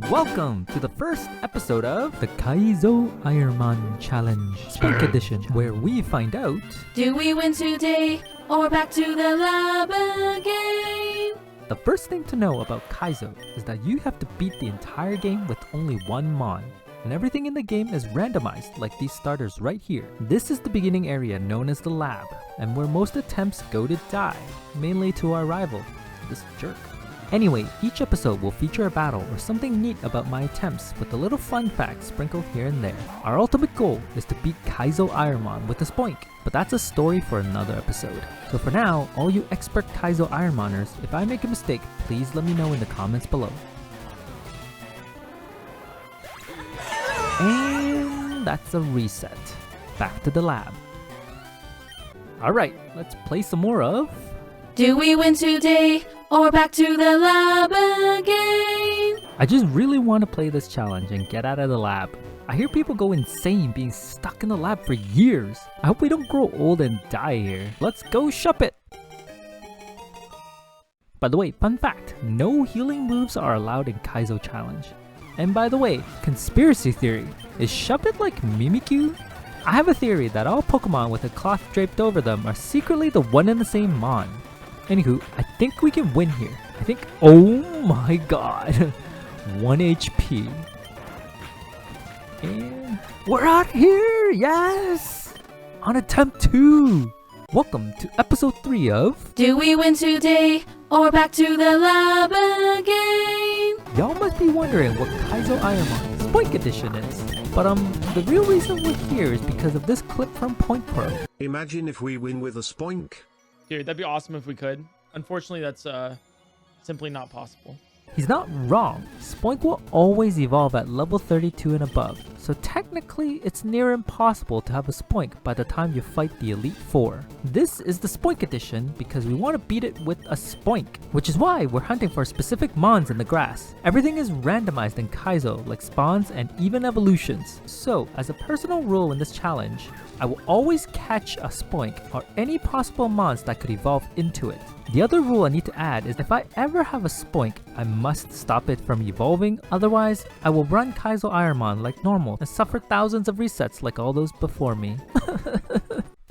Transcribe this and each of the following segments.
Welcome to the first episode of the Kaizo Ironmon Challenge SPOINK Edition, where we find out, do we win today or back to the lab again? the first thing to know about Kaizo is that you have to beat the entire game with only one mon, and everything in the game is randomized like these starters right here. This is the beginning area known as the lab, and where most attempts go to die, mainly to our rival, this jerk. Anyway, each episode will feature a battle or something neat about my attempts with a little fun fact sprinkled here and there. Our ultimate goal is to beat Kaizo Ironmon with the SPOINK, but that's a story for another episode. So for now, all you expert Kaizo Ironmoners, if I make a mistake, please let me know in the comments below. And that's a reset. Back to the lab. Alright, let's play some more of... Do we win today or back to the lab again? I just really want to play this challenge and get out of the lab. I hear people go insane being stuck in the lab for years. I hope we don't grow old and die here. Let's go shop it! By the way, fun fact, no healing moves are allowed in Kaizo challenge. And by the way, conspiracy theory, is Shuppet like Mimikyu? I have a theory that all Pokemon with a cloth draped over them are secretly the one and the same Mon. Anywho, I think we can win here. Oh my god. 1 HP. And we're out here, yes! On attempt 2. Welcome to episode 3 of... Do we win today or back to the lab again? Y'all must be wondering what Kaizo Ironmon SPOINK Edition is. But the real reason we're here is because of this clip from Point Pro. Imagine if we win with a SPOINK. Dude, that'd be awesome if we could. Unfortunately, that's simply not possible. He's not wrong. SPOINK will always evolve at level 32 and above, so technically it's near impossible to have a SPOINK by the time you fight the Elite Four. This is the SPOINK edition because we want to beat it with a SPOINK, which is why we're hunting for specific mons in the grass. Everything is randomized in Kaizo, like spawns and even evolutions. So, as a personal rule in this challenge, I will always catch a SPOINK or any possible mons that could evolve into it. The other rule I need to add is if I ever have a SPOINK, I must stop it from evolving, otherwise I will run Kaizo Ironmon like normal and suffer thousands of resets like all those before me.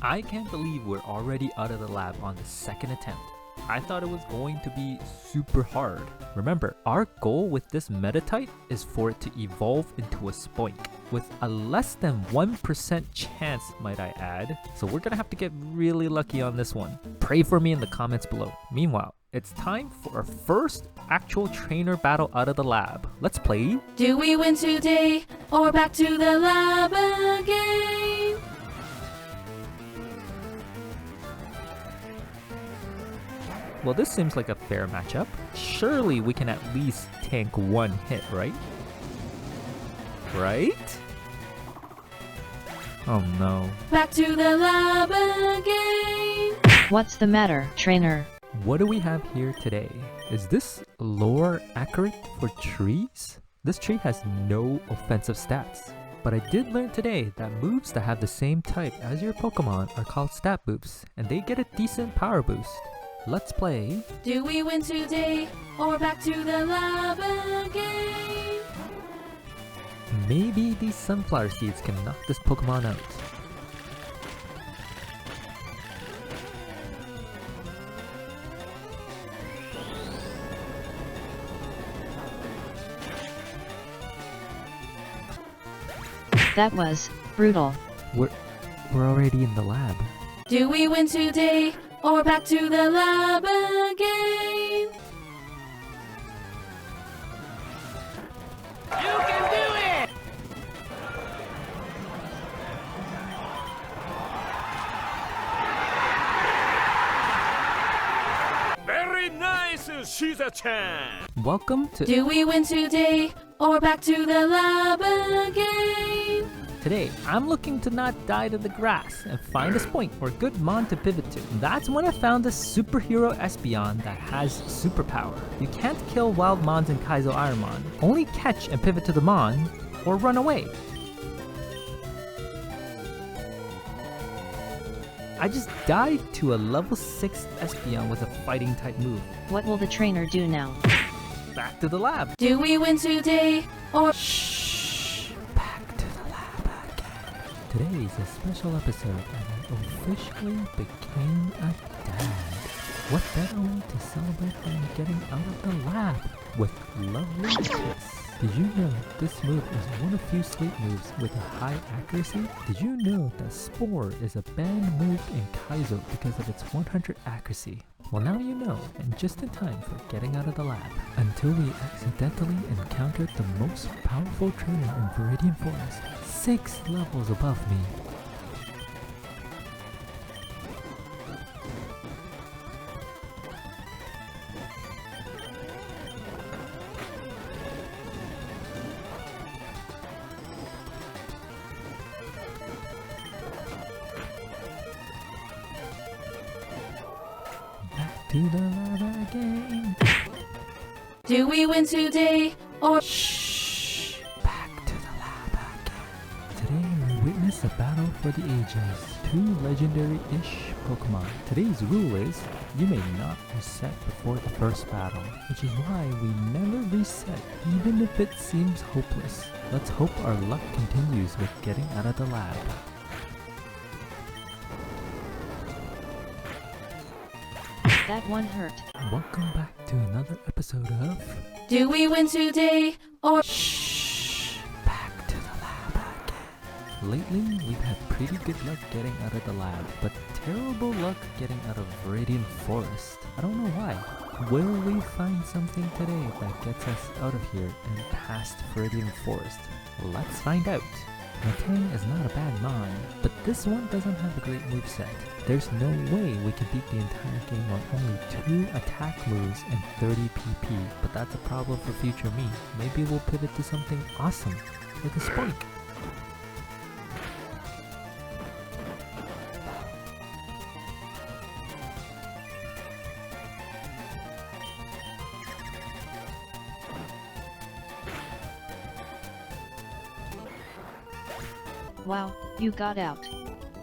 I can't believe we're already out of the lab on the second attempt. I thought it was going to be super hard. Remember, our goal with this meta type is for it to evolve into a SPOINK, with a less than 1% chance, might I add. So we're gonna have to get really lucky on this one. Pray for me in the comments below. Meanwhile, it's time for our first actual trainer battle out of the lab. Let's play... Do we win today or back to the lab again? Well, this seems like a fair matchup. Surely we can at least tank one hit, right? Right? Oh no. Back to the lab again. What's the matter, trainer? What do we have here today? Is this lore accurate for trees? This tree has no offensive stats. But I did learn today that moves that have the same type as your Pokemon are called stat boosts, and they get a decent power boost. Let's play... Do we win today or back to the lab again? Maybe these sunflower seeds can knock this Pokemon out. That was brutal. We're already in the lab. Do we win today or back to the lab again? You can do it! Very nice, Shiza-chan! Welcome to... Do we win today or back to the lab again? Today, I'm looking to not die to the grass and find a SPOINK or good mon to pivot to. That's when I found this superhero Espeon that has superpower. You can't kill wild mons in Kaizo Ironmon. Only catch and pivot to the mon, or run away. I just died to a level 6 Espeon with a fighting type move. What will the trainer do now? back to the lab. Do we win today or Shh, back to the lab again. Today is a special episode and I officially became a dad. What better way to celebrate than getting out of the lab with lovely kiss? Did you know this move is one of few sleep moves with a high accuracy? Did you know that Spore is a banned move in Kaizo because of its 100 accuracy? Well, now you know, and just in time for getting out of the lab. Until we accidentally encountered the most powerful trainer in Viridian Forest, 6 levels above me. To the lab again. do we win today or Shh, back to the lab again. Today we witness a battle for the ages. 2 legendary-ish Pokemon. Today's rule is, you may not reset before the first battle, which is why we never reset even if it seems hopeless. Let's hope our luck continues with getting out of the lab. That one hurt. Welcome back to another episode of do we win today or Shh, back to the lab again. Lately, we've had pretty good luck getting out of the lab, but terrible luck getting out of Viridian Forest. I don't know why. Will we find something today that gets us out of here and past Viridian Forest? Let's find out. Matang is not a bad mon, but this one doesn't have a great moveset. There's no way we can beat the entire game on only 2 attack moves and 30 PP, but that's a problem for future me. Maybe we'll pivot to something awesome, like a SPOINK. Wow, you got out.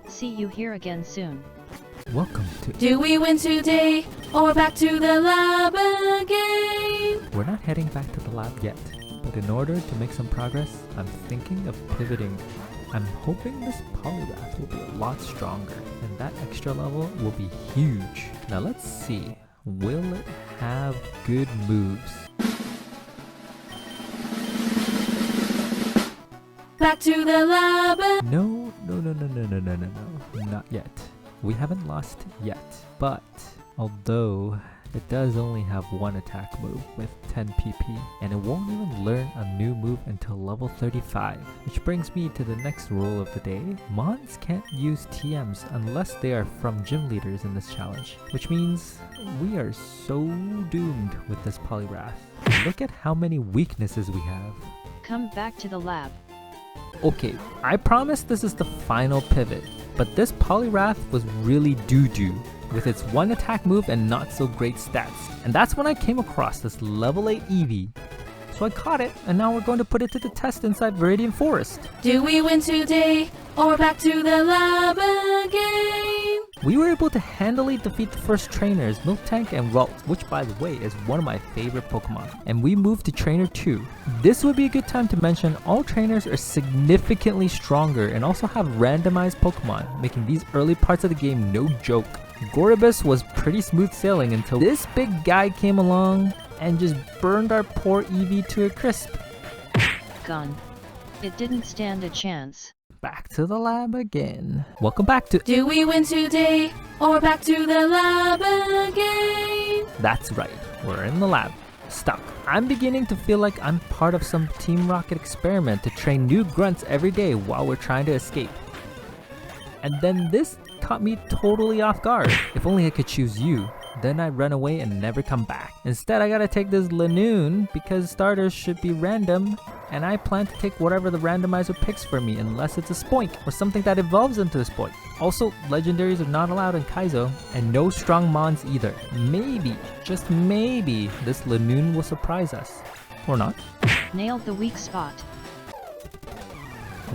See you here again soon. Welcome to... do we win today or back to the lab again? We're not heading back to the lab yet, but in order to make some progress, I'm thinking of pivoting. I'm hoping this Polyrath will be a lot stronger, and that extra level will be huge. Now let's see, will it have good moves? Back to the lab. No, not yet. We haven't lost yet, but although it does only have 1 attack move with 10 PP, and it won't even learn a new move until level 35, which brings me to the next rule of the day. Mons can't use TMs unless they are from gym leaders in this challenge, which means we are so doomed with this Polyrath. Look at how many weaknesses we have. Come back to the lab. Okay, I promise this is the final pivot, but this Polyrath was really doo-doo with its 1 attack move and not so great stats. And that's when I came across this level 8 Eevee. So I caught it, and now we're going to put it to the test inside Viridian Forest. Do we win today or back to the lab again? We were able to handily defeat the first trainers, Miltank and Ralt, which by the way is one of my favorite Pokemon. And we moved to Trainer 2. This would be a good time to mention all trainers are significantly stronger and also have randomized Pokemon, making these early parts of the game no joke. Goribus was pretty smooth sailing until this big guy came along and just burned our poor Eevee to a crisp. Gone. It didn't stand a chance. Back to the lab again. Welcome back to... Do we win today or back to the lab again? That's right, we're in the lab. Stuck. I'm beginning to feel like I'm part of some Team Rocket experiment to train new grunts every day while we're trying to escape. And then this caught me totally off guard. If only I could choose you. Then I'd run away and never come back. Instead, I gotta take this Lanoon because starters should be random, and I plan to take whatever the randomizer picks for me unless it's a SPOINK or something that evolves into a SPOINK. Also, legendaries are not allowed in Kaizo, and no strong mons either. Maybe, just maybe, this Lanoon will surprise us. Or not. Nailed the weak spot.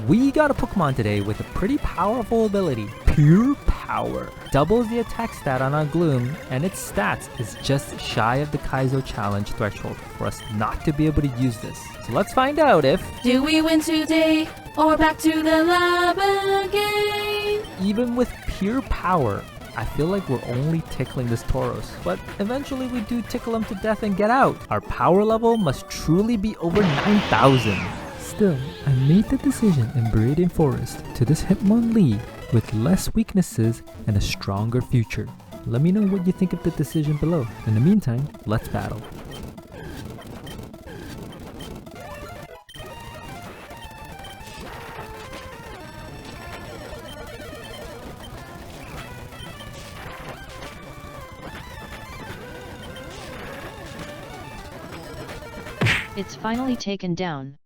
We got a Pokemon today with a pretty powerful ability. Pure power. power. Doubles the attack stat on our Gloom, and its stats is just shy of the Kaizo challenge threshold for us not to be able to use this. So let's find out if... Do we win today or back to the lab again? Even with pure power, I feel like we're only tickling this Tauros, but eventually we do tickle him to death and get out. Our power level must truly be over 9,000. Still, I made the decision in Viridian Forest to this Hitmonlee with less weaknesses and a stronger future. Let me know what you think of the decision below. In the meantime, let's battle. It's finally taken down.